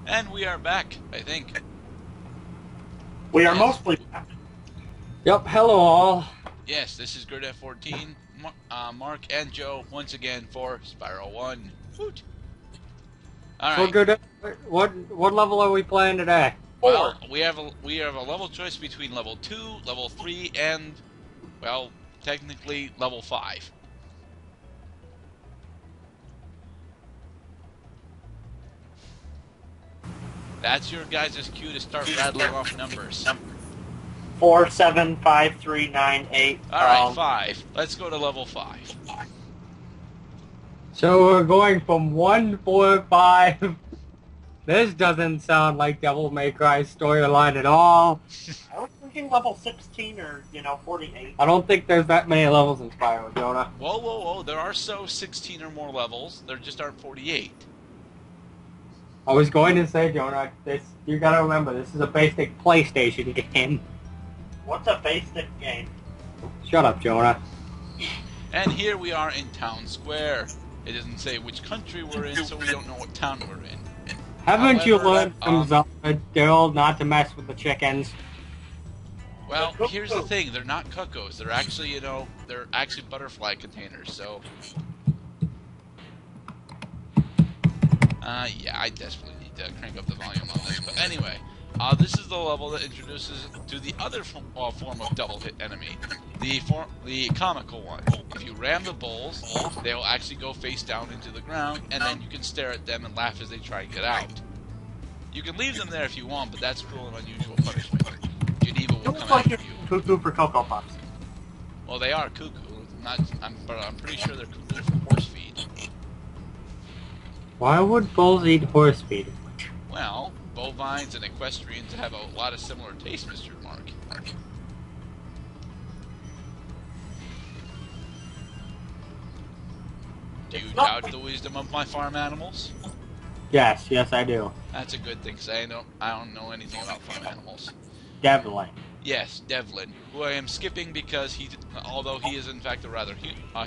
And we are back, I think. We are mostly back. Yep, hello all. Yes, this is Gerdat14, Mark and Joe once again for Spyro 1. Woot! Alright. So good. What level are we playing today? Well, we have a level choice between level 2, level 3, and, well, technically level 5. That's your guys' cue to start rattling off numbers. 4, 7, 5, 3, 9, 8. Alright, 5. Let's go to level 5. So we're going from 1, 4, 5. This doesn't sound like Devil May Cry storyline at all. I was thinking level 16 or, 48. I don't think there's that many levels in Spyro, Jonah. Whoa, whoa, whoa. There are 16 or more levels. There just aren't 48. I was going to say, Jonah, you gotta remember, this is a basic PlayStation game. What's a basic game? Shut up, Jonah. And here we are in Town Square. It doesn't say which country we're in, so we don't know what town we're in. Haven't you However, learned from Zelda, Daryl, not to mess with the chickens? Well, here's the thing. They're not cuckoos. They're actually, they're actually butterfly containers, so... yeah, I desperately need to crank up the volume on this. But anyway, this is the level that introduces to the other form of double hit enemy, the comical one. If you ram the bulls, they will actually go face down into the ground, and then you can stare at them and laugh as they try and get out. You can leave them there if you want, but that's cruel and unusual punishment. Geneva will come after you. Cuckoo for Cocoa Puffs. Well, they are cuckoo, but I'm pretty sure they're cuckoo for horse feed. Why would bulls eat horse feed? Well, bovines and equestrians have a lot of similar tastes, Mr. Mark. Do you doubt the wisdom of my farm animals? Yes, I do. That's a good thing, because I don't know anything about farm animals. Devlin. Yes, Devlin, who I am skipping because although he is in fact a rather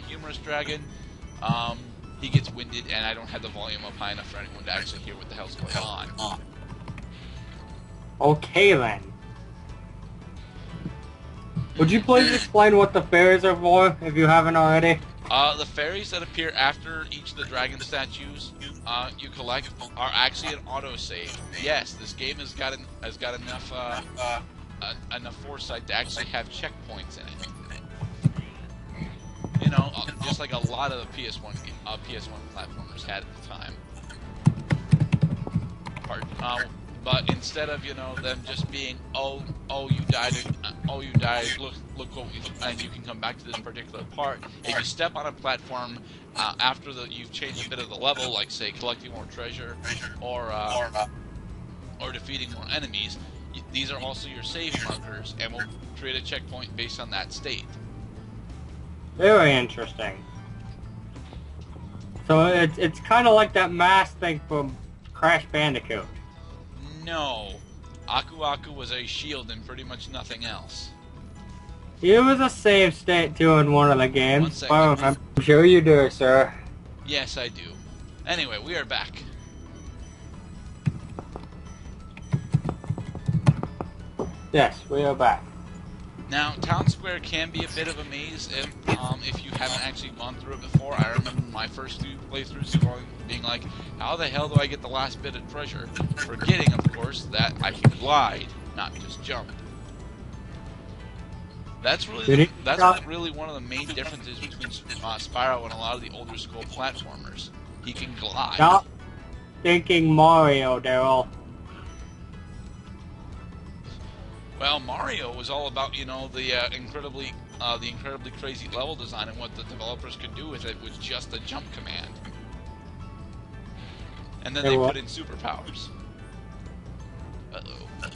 humorous dragon, he gets winded, and I don't have the volume up high enough for anyone to actually hear what the hell's going on. Okay then. Would you please explain what the fairies are for, if you haven't already? The fairies that appear after each of the dragon statues you collect are actually an autosave. Yes, this game has got enough enough foresight to actually have checkpoints in it. Just like a lot of the PS1 platformers had at the time. But instead of them just being oh you died, look what and you can come back to this particular part. If you step on a platform after you've changed a bit of the level, like say collecting more treasure or defeating more enemies, these are also your save markers and will create a checkpoint based on that state. Very interesting. So it's kind of like that mask thing from Crash Bandicoot. No. Aku Aku was a shield and pretty much nothing else. It was a save state too in one of the games. Well, I'm sure you do, sir. Yes, I do. Anyway, we are back. Yes, we are back. Now, Town Square can be a bit of a maze if you haven't actually gone through it before. I remember my first few playthroughs being like, how the hell do I get the last bit of treasure? Forgetting, of course, that I can glide, not just jump. That's really one of the main differences between Spyro and a lot of the older school platformers. He can glide. Stop thinking Mario, Daryl. Well, Mario was all about, the incredibly crazy level design and what the developers could do with it with just a jump command. And then they put in superpowers. Uh-oh. I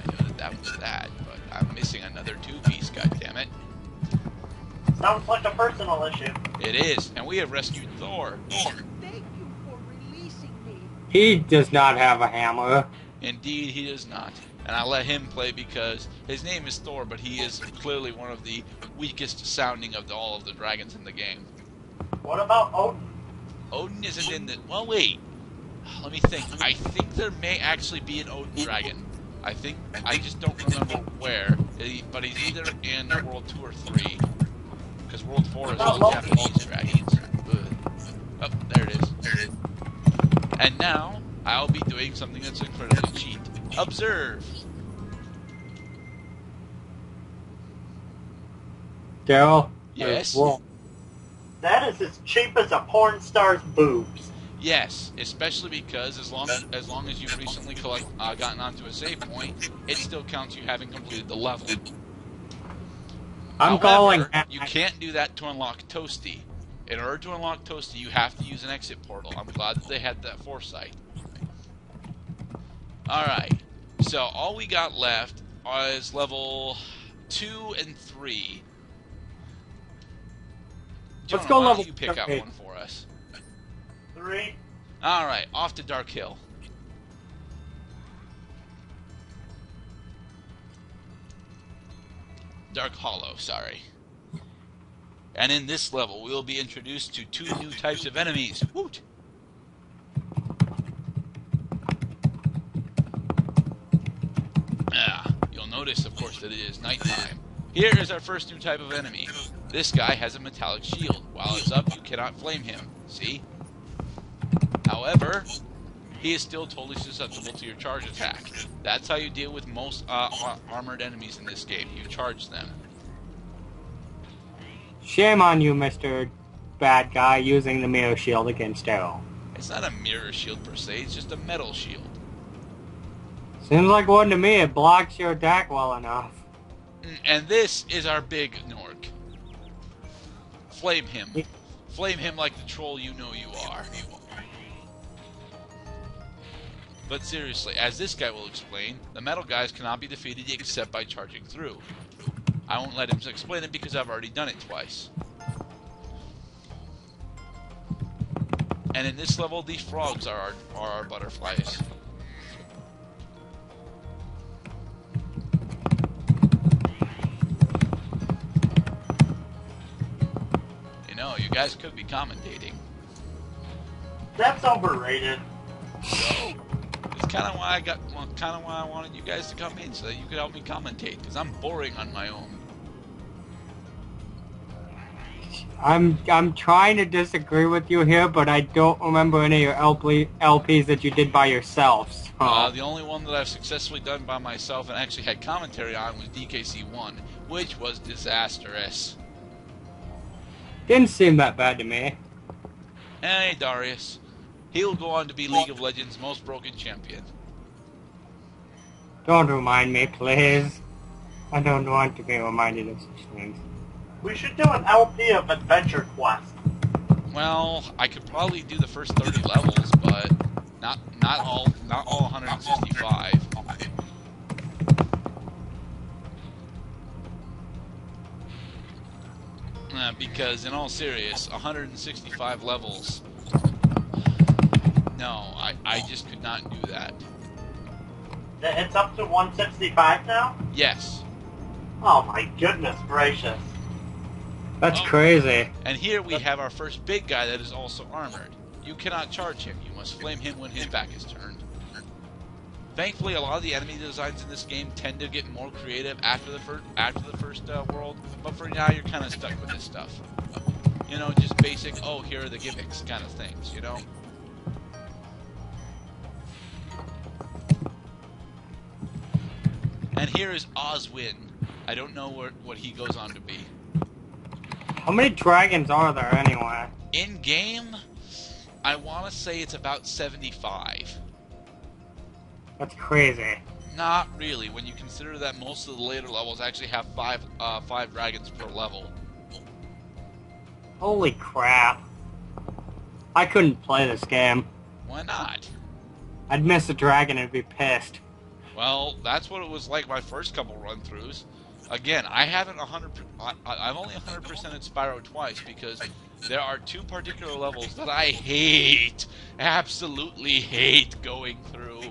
know that was that, but I'm missing another two-piece, goddammit. Sounds like a personal issue. It is, and we have rescued Thor. Thank you for releasing me. He does not have a hammer. Indeed, he does not. And I let him play because his name is Thor, but he is clearly one of the weakest sounding of all of the dragons in the game. What about Odin? Odin isn't in the... Well, wait. Let me think. I think there may actually be an Odin Dragon. I just don't remember where. But he's either in World 2 or 3. Because World 4 is all Japanese dragons. Oh, there it is. And now, I'll be doing something that's incredibly cheap. Observe! Daryl? Yes? That is as cheap as a porn star's boobs. Yes, especially because as long as you've recently gotten onto a save point, it still counts you having completed the level. I'm However, calling. you can't do that to unlock Toasty. In order to unlock Toasty, you have to use an exit portal. I'm glad that they had that foresight. Alright, so all we got left is level 2 and 3. Jonah, Let's go why level don't you pick out 3. one for us? 3. Alright, off to Dark Hill. Dark Hollow, sorry. And in this level, we will be introduced to 2 new types of enemies. Woot! You'll notice, of course, that it is nighttime. Here is our first new type of enemy. This guy has a metallic shield. While it's up, you cannot flame him. See? However, he is still totally susceptible to your charge attack. That's how you deal with most armored enemies in this game. You charge them. Shame on you, Mr. Bad Guy, using the mirror shield against Daryl. It's not a mirror shield per se, it's just a metal shield. Seems like one to me. It blocks your attack well enough. And this is our big Nork. Flame him. Flame him like the troll you know you are. But seriously, as this guy will explain, the metal guys cannot be defeated except by charging through. I won't let him explain it because I've already done it twice. And in this level, these frogs are our butterflies. You know, you guys could be commentating. That's overrated. So, it's kind of why I wanted you guys to come in, so that you could help me commentate, because I'm boring on my own. I'm trying to disagree with you here, but I don't remember any of your LPs that you did by yourselves. The only one that I've successfully done by myself and actually had commentary on was DKC1, which was disastrous. Didn't seem that bad to me. Hey, Darius. He'll go on to be League of Legends' most broken champion. Don't remind me, please. I don't want to be reminded of such things. We should do an LP of Adventure Quest. Well, I could probably do the first 30 levels, but not all 165. Because in all serious, 165 levels. No, I just could not do that. It's up to 165 now? Yes. Oh my goodness gracious. That's crazy. And here we have our first big guy that is also armored. You cannot charge him. You must flame him when his back is turned. Thankfully, a lot of the enemy designs in this game tend to get more creative after the first world, but for now you're kind of stuck with this stuff. You know, just basic, oh, here are the gimmicks kind of things, you know? And here is Oswin. I don't know what he goes on to be. How many dragons are there anyway? In game, I want to say it's about 75. That's crazy. Not really, when you consider that most of the later levels actually have five dragons per level. Holy crap. I couldn't play this game. Why not? I'd miss a dragon and be pissed. Well, that's what it was like my first couple run-throughs. Again, I've only 100%ed Spyro twice because there are 2 particular levels that I hate, absolutely hate going through.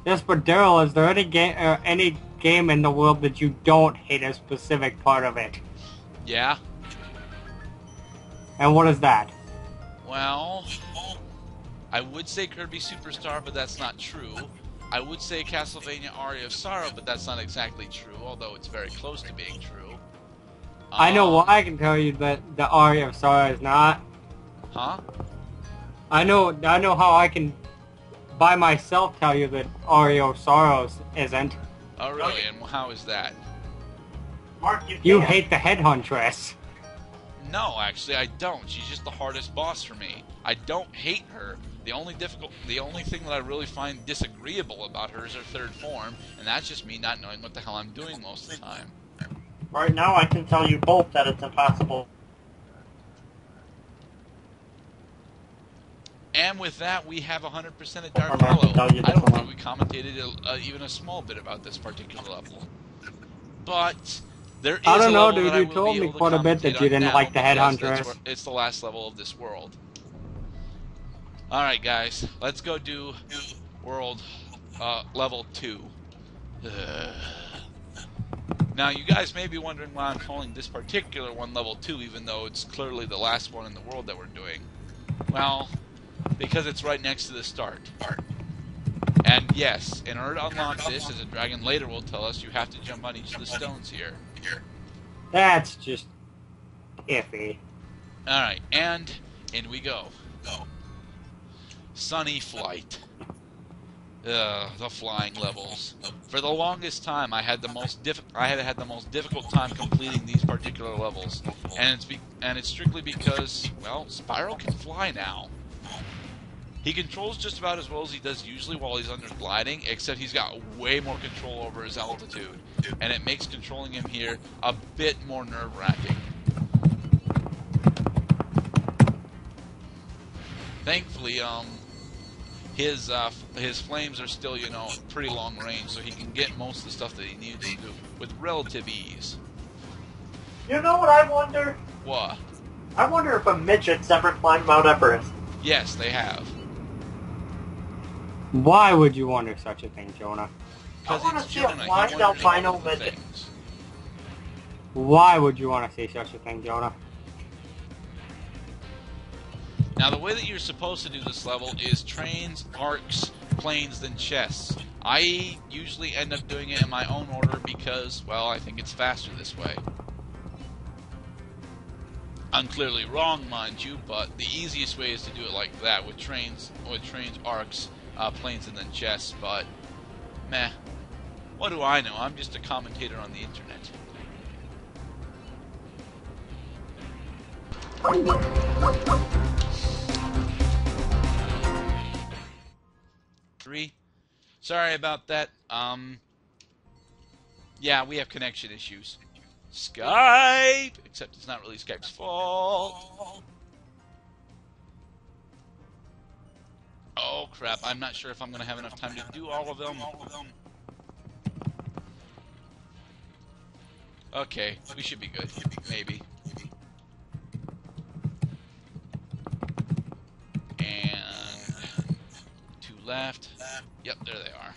Yes, but Daryl, is there any game in the world that you don't hate a specific part of it? Yeah? And what is that? Well, I would say Kirby Superstar, but that's not true. I would say Castlevania Aria of Sorrow, but that's not exactly true, although it's very close to being true. I know why I can tell you that the Aria of Sorrow is not. Huh? I know how I can by myself tell you that Aria of Sorrows isn't. Oh, really? And how is that? Mark, You can't. hate the Headhuntress. No, actually, I don't. She's just the hardest boss for me. I don't hate her. The only thing that I really find disagreeable about her is her third form, and that's just me not knowing what the hell I'm doing most of the time. Right now, I can tell you both that it's impossible. And with that, we have 100% of Dark I'm gonna Hollow. tell you I don't this think one. we commentated even a small bit about this particular level. But there is I don't a know, level dude. that I You will told be me able to quite a bit that commentate you on didn't now like the because Headhuntress. it's the last level of this world. Alright, guys. Let's go do world level 2. Now, you guys may be wondering why I'm calling this particular one level 2, even though it's clearly the last one in the world that we're doing. Well, because it's right next to the start. And yes, in order to unlock this, as a dragon later will tell us, you have to jump on each of the stones here. That's just iffy. Alright, and in we go. Sunny Flight. The flying levels. For the longest time, I had the most difficult time completing these particular levels, and it's strictly because, well, Spyro can fly now. He controls just about as well as he does usually while he's under gliding, except he's got way more control over his altitude, and it makes controlling him here a bit more nerve-wracking. Thankfully, his flames are still, you know, pretty long range, so he can get most of the stuff that he needs to do with relative ease. You know what I wonder? What? I wonder if a midget's ever climbed Mount Everest. Yes, they have. Why would you wonder such a thing, Jonah? I wanna it's see a Jonah. He blind wonders albino all the midget. things. Why would you want to see such a thing, Jonah? Now, the way that you're supposed to do this level is trains, arcs, planes, then chests. I usually end up doing it in my own order because, well, I think it's faster this way. I'm clearly wrong, mind you, but the easiest way is to do it like that, with trains, arcs, planes, and then chests, but, meh. What do I know? I'm just a commentator on the internet. Sorry about that. Yeah, we have connection issues. Skype! Except it's not really Skype's fault. Oh, crap. I'm not sure if I'm going to have enough time to do all of them. Okay, we should be good. Maybe. And 2 left. Yep, there they are.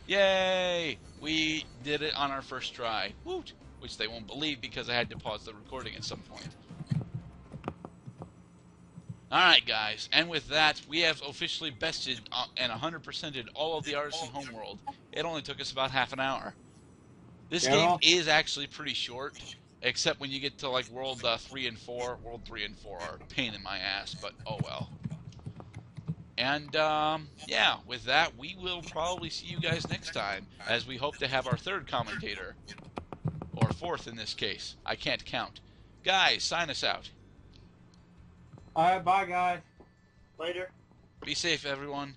Yay! We did it on our first try. Woot! Which they won't believe because I had to pause the recording at some point. Alright, guys, and with that, we have officially bested and 100%ed all of the Artisan Homeworld. It only took us about half an hour. This game is actually pretty short, except when you get to like World 3 and 4. World 3 and 4 are a pain in my ass, but oh well. And, yeah, with that, we will probably see you guys next time, as we hope to have our 3rd commentator. Or 4th in this case. I can't count. Guys, sign us out. Alright, bye guys. Later. Be safe, everyone.